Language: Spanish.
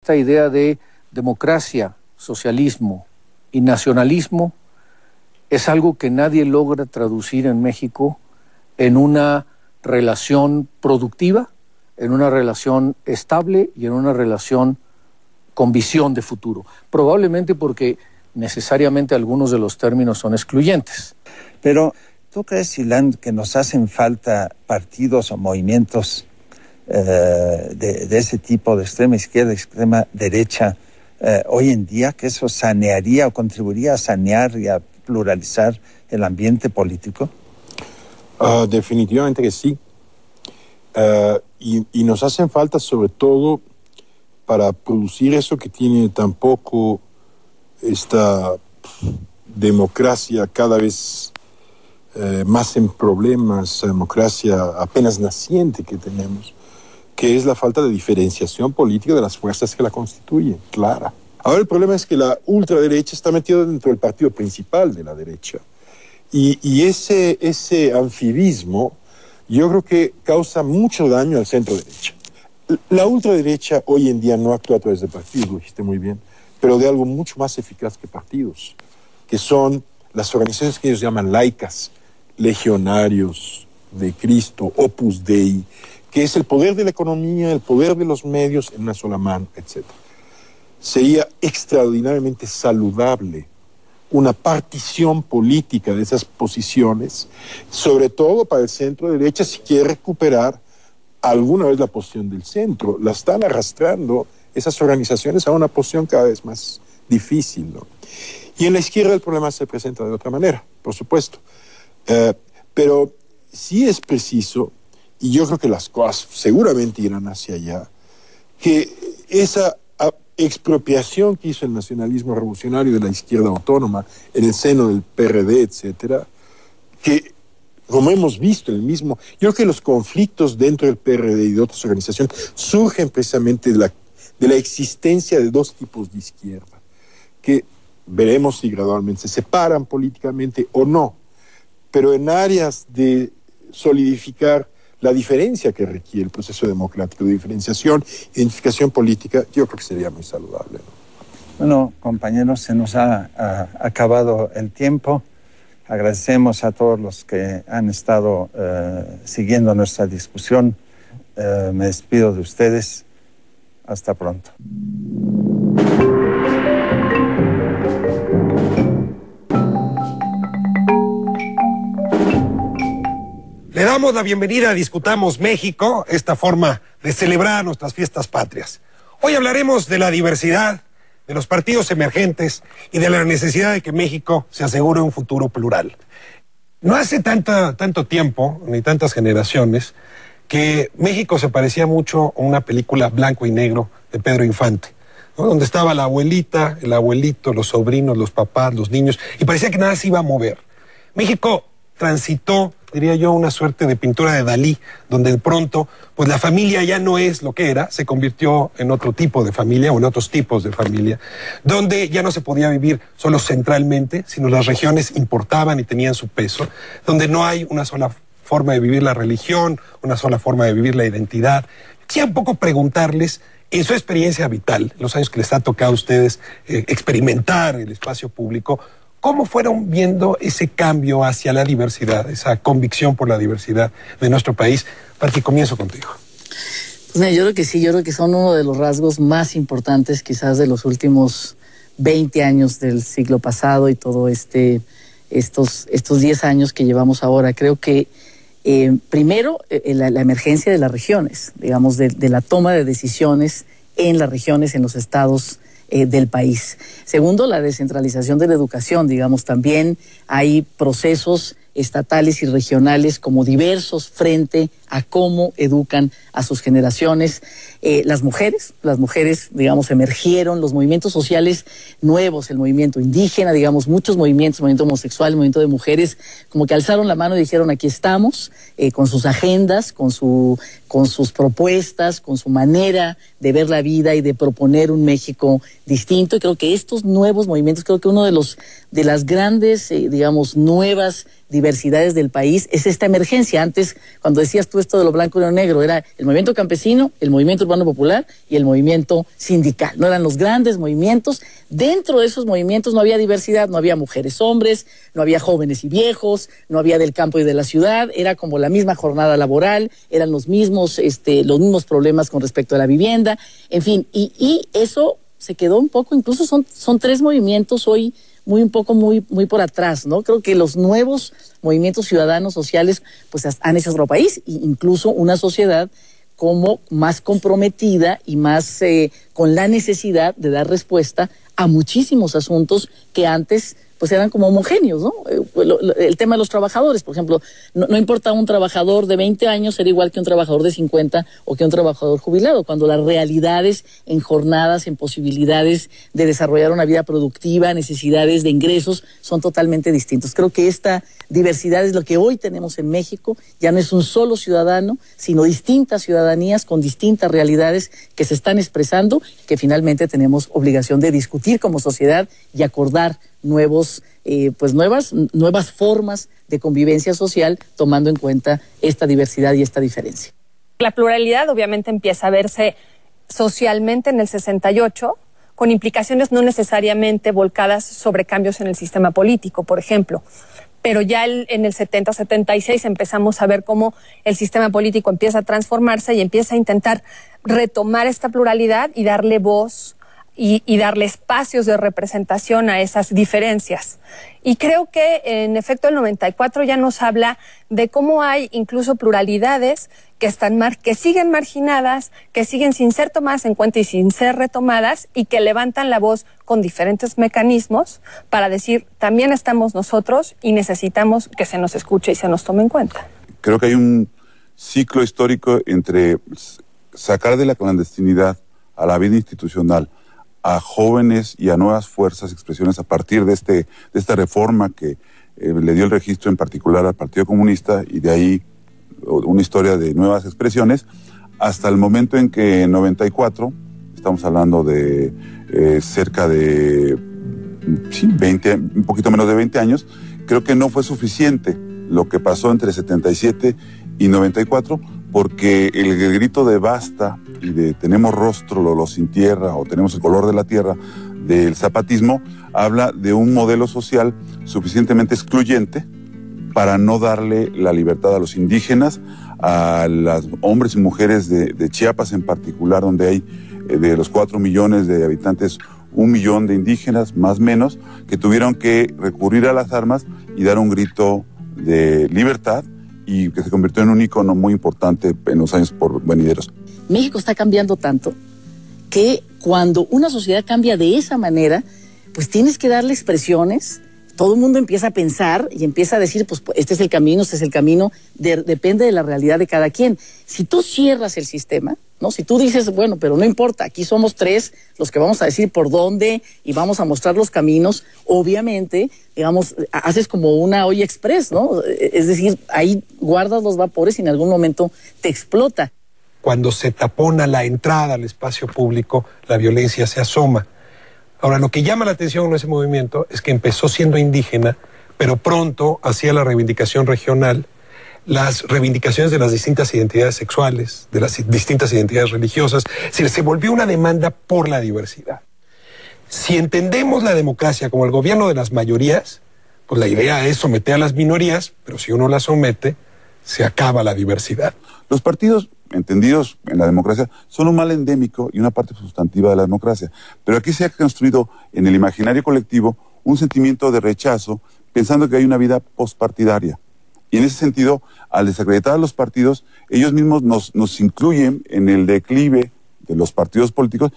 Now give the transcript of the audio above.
esta idea de democracia, socialismo y nacionalismo es algo que nadie logra traducir en México en una relación productiva, en una relación estable y en una relación con visión de futuro. Probablemente porque necesariamente algunos de los términos son excluyentes. Pero, ¿tú crees, Ilan, que nos hacen falta partidos o movimientos de ese tipo, de extrema izquierda, extrema derecha, hoy en día, que eso sanearía o contribuiría a sanear y a pluralizar el ambiente político? Definitivamente que sí. Y nos hacen falta sobre todo para producir eso que tiene tan poco esta democracia cada vez más en problemas, democracia apenas naciente que tenemos, que es la falta de diferenciación política de las fuerzas que la constituyen, clara. Ahora el problema es que la ultraderecha está metida dentro del partido principal de la derecha. Y ese anfibismo yo creo que causa mucho daño al centro derecha. La ultraderecha hoy en día no actúa a través de partidos, lo dijiste muy bien, pero de algo mucho más eficaz que partidos, que son las organizaciones que ellos llaman laicas, legionarios de Cristo, Opus Dei, que es el poder de la economía, el poder de los medios en una sola mano, etc. Sería extraordinariamente saludable una partición política de esas posiciones, sobre todo para el centro derecha, si quiere recuperar alguna vez la posición del centro. La están arrastrando esas organizaciones a una posición cada vez más difícil, ¿no? Y en la izquierda el problema se presenta de otra manera, por supuesto. Pero sí es preciso, y yo creo que las cosas seguramente irán hacia allá, que esa expropiación que hizo el nacionalismo revolucionario de la izquierda autónoma en el seno del PRD, etcétera, que como hemos visto yo creo que los conflictos dentro del PRD y de otras organizaciones surgen precisamente de la existencia de dos tipos de izquierda, que veremos si gradualmente se separan políticamente o no, pero en áreas de solidificar la diferencia que requiere el proceso democrático, de diferenciación, identificación política, yo creo que sería muy saludable, ¿no? Bueno, compañeros, se nos ha acabado el tiempo. Agradecemos a todos los que han estado siguiendo nuestra discusión. Me despido de ustedes. Hasta pronto. Le damos la bienvenida a Discutamos México, esta forma de celebrar nuestras fiestas patrias. Hoy hablaremos de la diversidad, de los partidos emergentes y de la necesidad de que México se asegure un futuro plural. No hace tanto tiempo, ni tantas generaciones, que México se parecía mucho a una película blanco y negro de Pedro Infante, ¿no? Donde estaba la abuelita, el abuelito, los sobrinos, los papás, los niños, y parecía que nada se iba a mover. México transitó, diría yo, una suerte de pintura de Dalí, donde de pronto, pues la familia ya no es lo que era, se convirtió en otro tipo de familia o en otros tipos de familia, donde ya no se podía vivir solo centralmente, sino las regiones importaban y tenían su peso, donde no hay una sola forma de vivir la religión, una sola forma de vivir la identidad. Quisiera un poco preguntarles, en su experiencia vital, en los años que les ha tocado a ustedes experimentar el espacio público, ¿cómo fueron viendo ese cambio hacia la diversidad, esa convicción por la diversidad de nuestro país? Pati, comienzo contigo. Pues mira, yo creo que sí, yo creo que son uno de los rasgos más importantes quizás de los últimos 20 años del siglo pasado y todo estos 10 años que llevamos ahora. Creo que primero la emergencia de las regiones, digamos, de la toma de decisiones en las regiones, en los estados del país. Segundo, la descentralización de la educación, digamos, también hay procesos estatales y regionales como diversos frente a cómo educan a sus generaciones. Las mujeres, digamos, emergieron, los movimientos sociales nuevos, el movimiento indígena, digamos, muchos movimientos, el movimiento homosexual, el movimiento de mujeres, como que alzaron la mano y dijeron, aquí estamos, con sus agendas, con su con sus propuestas, con su manera de ver la vida y de proponer un México distinto. Y creo que estos nuevos movimientos, creo que uno de las grandes, digamos, nuevas diversidades del país es esta emergencia. Antes, cuando decías tú esto de lo blanco y lo negro, era el movimiento campesino, el movimiento urbano popular y el movimiento sindical. No eran los grandes movimientos. Dentro de esos movimientos no había diversidad, no había mujeres, hombres, no había jóvenes y viejos, no había del campo y de la ciudad. Era como la misma jornada laboral, eran los mismos problemas con respecto a la vivienda, en fin, y eso se quedó un poco, incluso son tres movimientos hoy muy por atrás, ¿no? Creo que los nuevos movimientos ciudadanos sociales pues han hecho otro país, e incluso una sociedad como más comprometida y más con la necesidad de dar respuesta a muchísimos asuntos que antes pues eran como homogéneos, ¿no? El tema de los trabajadores, por ejemplo, no importa un trabajador de 20 años ser igual que un trabajador de 50 o que un trabajador jubilado, cuando las realidades en jornadas, en posibilidades de desarrollar una vida productiva, necesidades de ingresos, son totalmente distintos. Creo que esta diversidad es lo que hoy tenemos en México, ya no es un solo ciudadano, sino distintas ciudadanías con distintas realidades que se están expresando, que finalmente tenemos obligación de discutir como sociedad y acordar nuevas formas de convivencia social tomando en cuenta esta diversidad y esta diferencia. La pluralidad obviamente empieza a verse socialmente en el 68, con implicaciones no necesariamente volcadas sobre cambios en el sistema político, por ejemplo. Pero ya en el 70-76 empezamos a ver cómo el sistema político empieza a transformarse y empieza a intentar retomar esta pluralidad y darle voz y darle espacios de representación a esas diferencias. Y creo que en efecto el 94 ya nos habla de cómo hay incluso pluralidades que siguen marginadas, que siguen sin ser tomadas en cuenta y sin ser retomadas y que levantan la voz con diferentes mecanismos para decir también estamos nosotros y necesitamos que se nos escuche y se nos tome en cuenta. Creo que hay un ciclo histórico entre sacar de la clandestinidad a la vida institucional a jóvenes y a nuevas fuerzas, expresiones a partir de esta reforma que le dio el registro en particular al Partido Comunista, y de ahí una historia de nuevas expresiones, hasta el momento en que en 94, estamos hablando de cerca de 20, un poquito menos de 20 años, creo que no fue suficiente lo que pasó entre 77 y 94, porque el grito de basta y de tenemos rostro los sin tierra o tenemos el color de la tierra del zapatismo habla de un modelo social suficientemente excluyente para no darle la libertad a los indígenas, a los hombres y mujeres de Chiapas en particular, donde hay de los 4 millones de habitantes 1 millón de indígenas, más o menos, que tuvieron que recurrir a las armas y dar un grito de libertad, y que se convirtió en un ícono muy importante en los años por venideros. México está cambiando tanto que cuando una sociedad cambia de esa manera, pues tienes que darle expresiones. Todo el mundo empieza a pensar y empieza a decir, pues este es el camino, depende de la realidad de cada quien. Si tú cierras el sistema, ¿no? Si tú dices, bueno, pero no importa, aquí somos 3 los que vamos a decir por dónde y vamos a mostrar los caminos, obviamente, digamos, haces como una olla express, ¿no? Es decir, ahí guardas los vapores y en algún momento te explota. Cuando se tapona la entrada al espacio público, la violencia se asoma. Ahora, lo que llama la atención en ese movimiento es que empezó siendo indígena, pero pronto hacía la reivindicación regional, las reivindicaciones de las distintas identidades sexuales, de las distintas identidades religiosas. Se volvió una demanda por la diversidad. Si entendemos la democracia como el gobierno de las mayorías, pues la idea es someter a las minorías, pero si uno las somete, se acaba la diversidad. Los partidos entendidos en la democracia son un mal endémico y una parte sustantiva de la democracia. Pero aquí se ha construido en el imaginario colectivo un sentimiento de rechazo, pensando que hay una vida postpartidaria. Y en ese sentido, al desacreditar a los partidos, ellos mismos nos incluyen en el declive de los partidos políticos